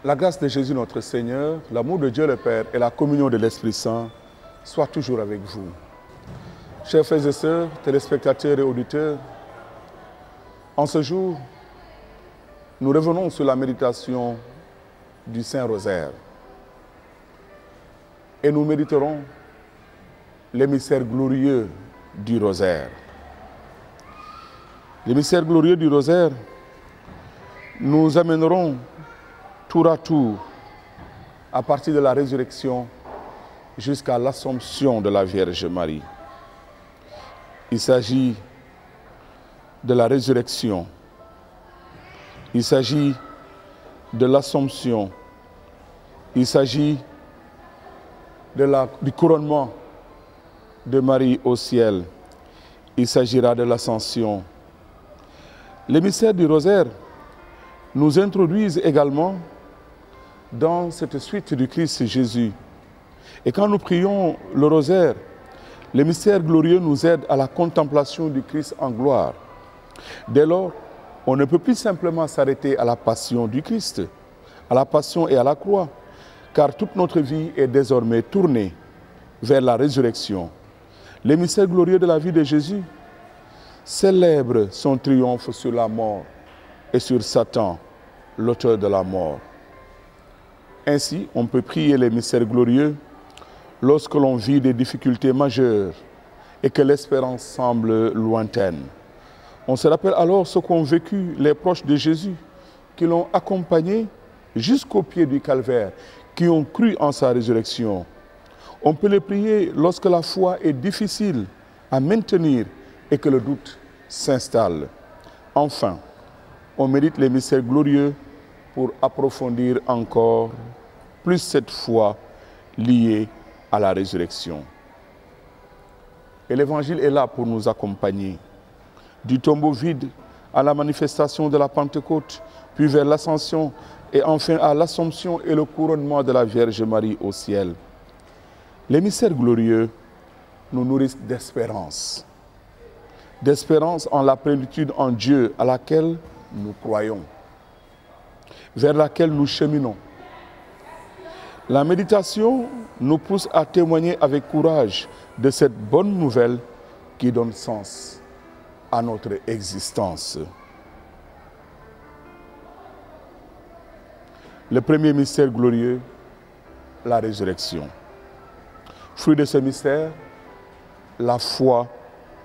La grâce de Jésus notre Seigneur, l'amour de Dieu le Père et la communion de l'Esprit Saint soient toujours avec vous. Chers frères et sœurs, téléspectateurs et auditeurs, en ce jour, nous revenons sur la méditation du Saint-Rosaire et nous méditerons les mystères glorieux du Rosaire. Les mystères glorieux du Rosaire nous amèneront tour à tour, à partir de la résurrection jusqu'à l'Assomption de la Vierge Marie. Il s'agit de la résurrection, il s'agit de l'Assomption, il s'agit du couronnement de Marie au ciel, il s'agira de l'Ascension. Les mystères du Rosaire nous introduisent également dans cette suite du Christ Jésus. Et quand nous prions le rosaire, les mystères glorieux nous aident à la contemplation du Christ en gloire. Dès lors, on ne peut plus simplement s'arrêter à la passion du Christ, à la passion et à la croix, car toute notre vie est désormais tournée vers la résurrection. Les mystères glorieux de la vie de Jésus célèbrent son triomphe sur la mort et sur Satan, l'auteur de la mort. Ainsi, on peut prier les mystères glorieux lorsque l'on vit des difficultés majeures et que l'espérance semble lointaine. On se rappelle alors ce qu'ont vécu les proches de Jésus, qui l'ont accompagné jusqu'au pied du calvaire, qui ont cru en sa résurrection. On peut les prier lorsque la foi est difficile à maintenir et que le doute s'installe. Enfin, on médite les mystères glorieux pour approfondir encore plus cette foi liée à la résurrection. Et l'Évangile est là pour nous accompagner. Du tombeau vide à la manifestation de la Pentecôte, puis vers l'Ascension et enfin à l'Assomption et le couronnement de la Vierge Marie au ciel. Les mystères glorieux nous nourrissent d'espérance. D'espérance en la plénitude en Dieu à laquelle nous croyons, vers laquelle nous cheminons. La méditation nous pousse à témoigner avec courage de cette bonne nouvelle qui donne sens à notre existence. Le premier mystère glorieux, la résurrection. Fruit de ce mystère, la foi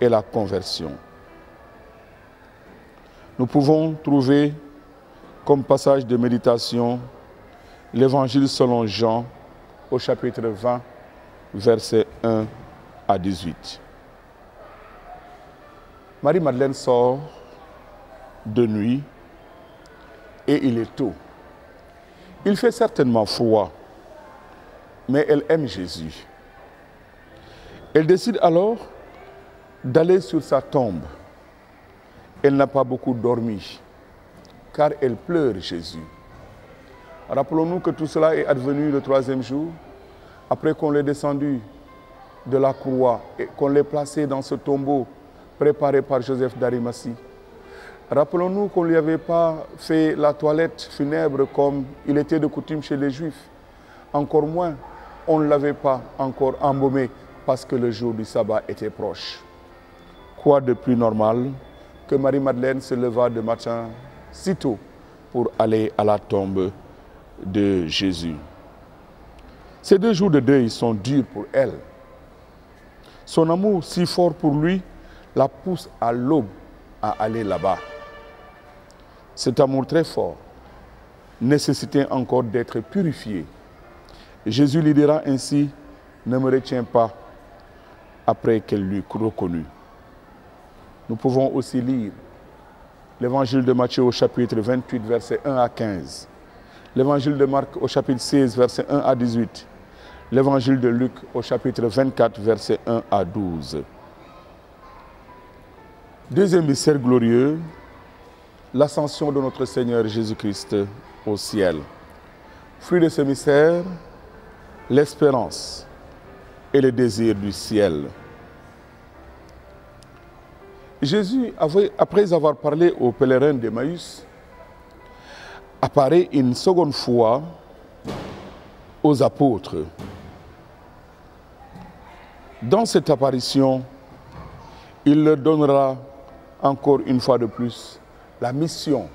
et la conversion. Nous pouvons trouver comme passage de méditation l'Évangile selon Jean au chapitre 20, versets 1 à 18. Marie-Madeleine sort de nuit et il est tôt. Il fait certainement froid, mais elle aime Jésus. Elle décide alors d'aller sur sa tombe. Elle n'a pas beaucoup dormi, car elle pleure Jésus. Rappelons-nous que tout cela est advenu le 3e jour, après qu'on l'ait descendu de la croix et qu'on l'ait placé dans ce tombeau préparé par Joseph d'Arimathie. Rappelons-nous qu'on ne lui avait pas fait la toilette funèbre comme il était de coutume chez les Juifs. Encore moins, on ne l'avait pas encore embaumé parce que le jour du sabbat était proche. Quoi de plus normal que Marie-Madeleine se leva de matin si tôt pour aller à la tombe de Jésus. Ces 2 jours de deuil sont durs pour elle. Son amour si fort pour lui la pousse à l'aube à aller là-bas. Cet amour très fort nécessitait encore d'être purifié. Jésus lui dira ainsi, ne me retiens pas, après qu'elle l'eut reconnu. Nous pouvons aussi lire l'Évangile de Matthieu au chapitre 28, versets 1 à 15. L'Évangile de Marc au chapitre 16, versets 1 à 18. L'Évangile de Luc au chapitre 24, versets 1 à 12. Deuxième mystère glorieux, l'ascension de notre Seigneur Jésus-Christ au ciel. Fruit de ce mystère, l'espérance et le désir du ciel. Jésus, après avoir parlé aux pèlerins d'Emmaüs, apparaît une seconde fois aux apôtres. Dans cette apparition, il leur donnera encore une fois de plus la mission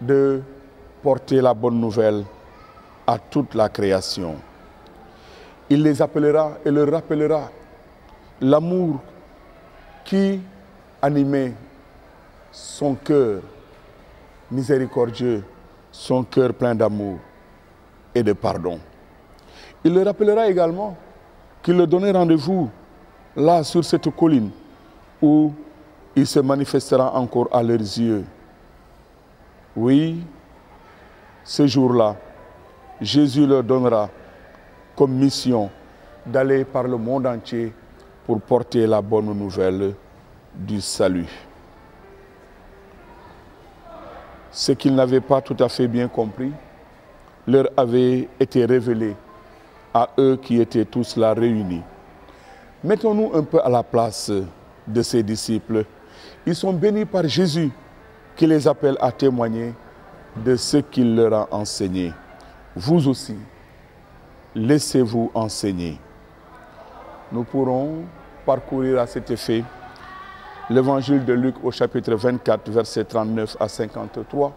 de porter la bonne nouvelle à toute la création. Il les appellera et leur rappellera l'amour qui animait son cœur miséricordieux, son cœur plein d'amour et de pardon. Il leur rappellera également qu'il leur donnait rendez-vous là sur cette colline où il se manifestera encore à leurs yeux. Oui, ce jour-là, Jésus leur donnera comme mission d'aller par le monde entier pour porter la bonne nouvelle du salut. Ce qu'ils n'avaient pas tout à fait bien compris leur avait été révélé à eux qui étaient tous là réunis. Mettons-nous un peu à la place de ces disciples. Ils sont bénis par Jésus qui les appelle à témoigner de ce qu'il leur a enseigné. Vous aussi, laissez-vous enseigner. Nous pourrons parcourir à cet effet l'évangile de Luc au chapitre 24, versets 39 à 53,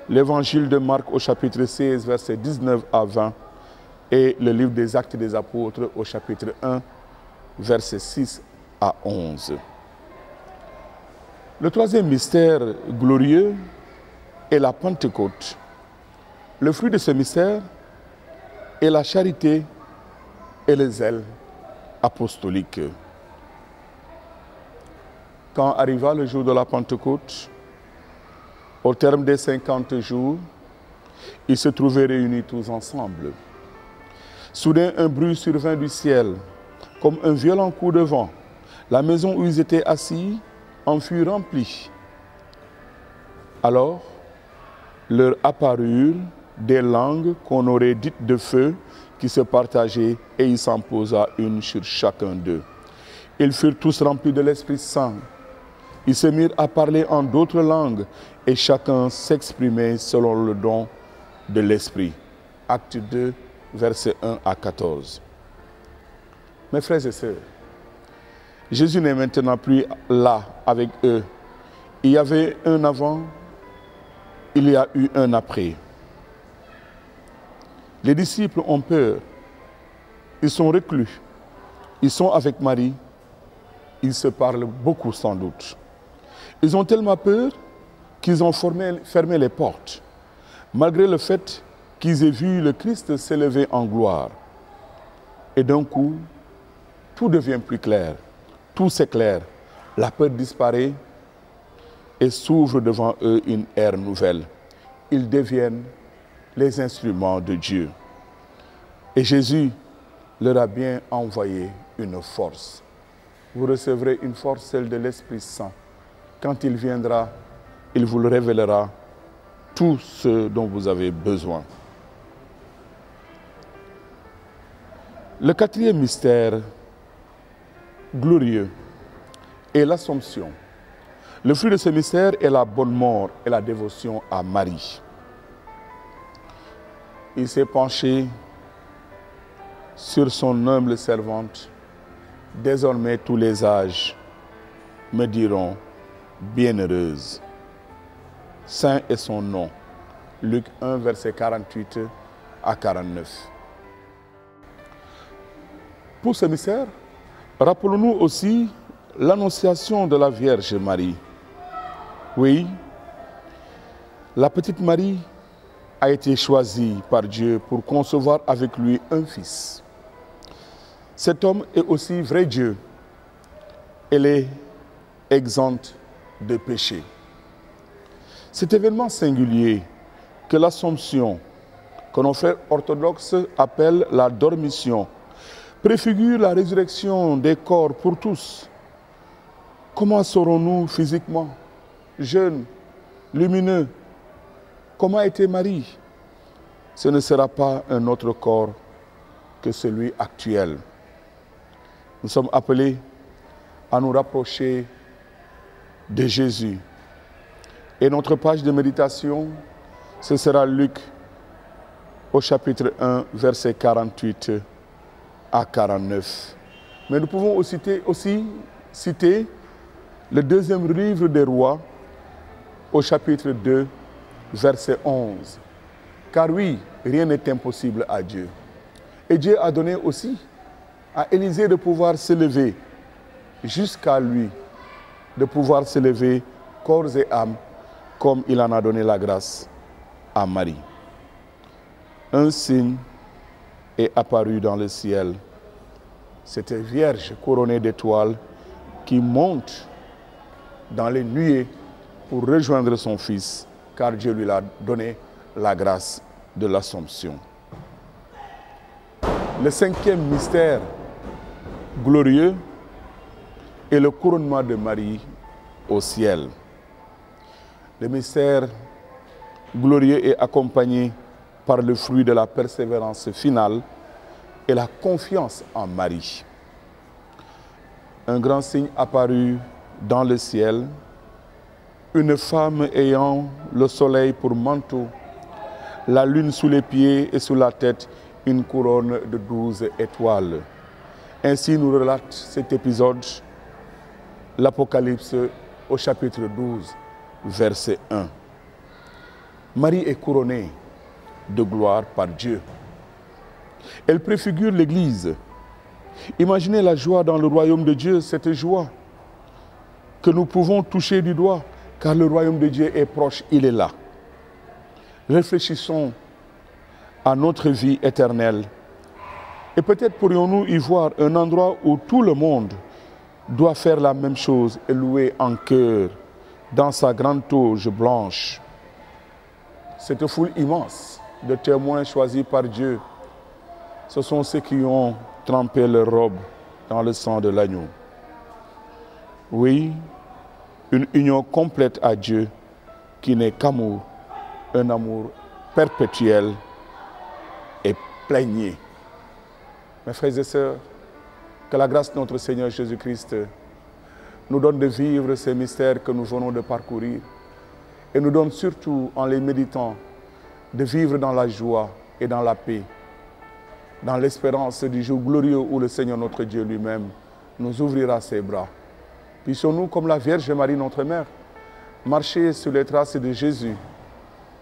l'évangile de Marc au chapitre 16, versets 19 à 20, et le livre des Actes des Apôtres au chapitre 1, versets 6 à 11. Le troisième mystère glorieux est la Pentecôte. Le fruit de ce mystère est la charité et le zèle apostolique. Quand arriva le jour de la Pentecôte, au terme des 50 jours, ils se trouvaient réunis tous ensemble. Soudain, un bruit survint du ciel, comme un violent coup de vent. La maison où ils étaient assis en fut remplie. Alors, leur apparurent des langues qu'on aurait dites de feu qui se partageaient, et il s'en posa une sur chacun d'eux. Ils furent tous remplis de l'Esprit Saint. Ils se mirent à parler en d'autres langues et chacun s'exprimait selon le don de l'Esprit. Acte 2, versets 1 à 14. Mes frères et sœurs, Jésus n'est maintenant plus là avec eux. Il y avait un avant, il y a eu un après. Les disciples ont peur. Ils sont reclus. Ils sont avec Marie. Ils se parlent beaucoup sans doute. Ils ont tellement peur qu'ils ont fermé les portes, malgré le fait qu'ils aient vu le Christ s'élever en gloire. Et d'un coup, tout devient plus clair, tout s'éclaire, la peur disparaît et s'ouvre devant eux une ère nouvelle. Ils deviennent les instruments de Dieu. Et Jésus leur a bien envoyé une force. Vous recevrez une force, celle de l'Esprit Saint. Quand il viendra, il vous le révélera, tout ce dont vous avez besoin. Le quatrième mystère glorieux est l'Assomption. Le fruit de ce mystère est la bonne mort et la dévotion à Marie. Il s'est penché sur son humble servante. Désormais, tous les âges me diront bienheureuse. Saint est son nom. Luc 1, verset 48 à 49. Pour ce mystère, rappelons-nous aussi l'annonciation de la Vierge Marie. Oui, la petite Marie a été choisie par Dieu pour concevoir avec lui un fils. Cet homme est aussi vrai Dieu. Elle est exempte de péché. Cet événement singulier que l'Assomption, que nos frères orthodoxes appellent la dormition, préfigure la résurrection des corps pour tous. Comment serons-nous physiquement, jeunes, lumineux? Comment était Marie? Ce ne sera pas un autre corps que celui actuel. Nous sommes appelés à nous rapprocher de Jésus. Et notre page de méditation Ce sera Luc au chapitre 1, versets 48 à 49. Mais nous pouvons aussi citer le deuxième livre des rois au chapitre 2, verset 11. Car oui, rien n'est impossible à Dieu. Et Dieu a donné aussi à Élisée de pouvoir s'élever jusqu'à lui, de pouvoir s'élever corps et âme, comme il en a donné la grâce à Marie. Un signe est apparu dans le ciel. Cette Vierge couronnée d'étoiles qui monte dans les nuées pour rejoindre son Fils, car Dieu lui a donné la grâce de l'Assomption. Le cinquième mystère glorieux est le couronnement de Marie au ciel. Le mystère glorieux est accompagné par le fruit de la persévérance finale et la confiance en Marie. Un grand signe apparut dans le ciel, une femme ayant le soleil pour manteau, la lune sous les pieds et sous la tête, une couronne de 12 étoiles. Ainsi nous relate cet épisode, l'Apocalypse au chapitre 12, verset 1. Marie est couronnée de gloire par Dieu. Elle préfigure l'Église. Imaginez la joie dans le royaume de Dieu, cette joie que nous pouvons toucher du doigt, car le royaume de Dieu est proche, il est là. Réfléchissons à notre vie éternelle. Et peut-être pourrions-nous y voir un endroit où tout le monde doit faire la même chose et louer en chœur dans sa grande toge blanche. Cette foule immense de témoins choisis par Dieu, ce sont ceux qui ont trempé leur robe dans le sang de l'agneau. Oui, une union complète à Dieu qui n'est qu'amour, un amour perpétuel et plénier. Mes frères et sœurs, que la grâce de notre Seigneur Jésus-Christ nous donne de vivre ces mystères que nous venons de parcourir et nous donne surtout, en les méditant, de vivre dans la joie et dans la paix, dans l'espérance du jour glorieux où le Seigneur notre Dieu lui-même nous ouvrira ses bras. Puissions-nous, comme la Vierge Marie, notre Mère, marcher sur les traces de Jésus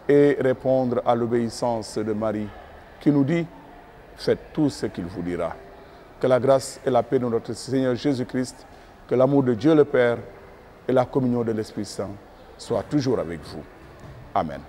et répondre à l'obéissance de Marie, qui nous dit « Faites tout ce qu'il vous dira ». Que la grâce et la paix de notre Seigneur Jésus-Christ, que l'amour de Dieu le Père et la communion de l'Esprit Saint soient toujours avec vous. Amen.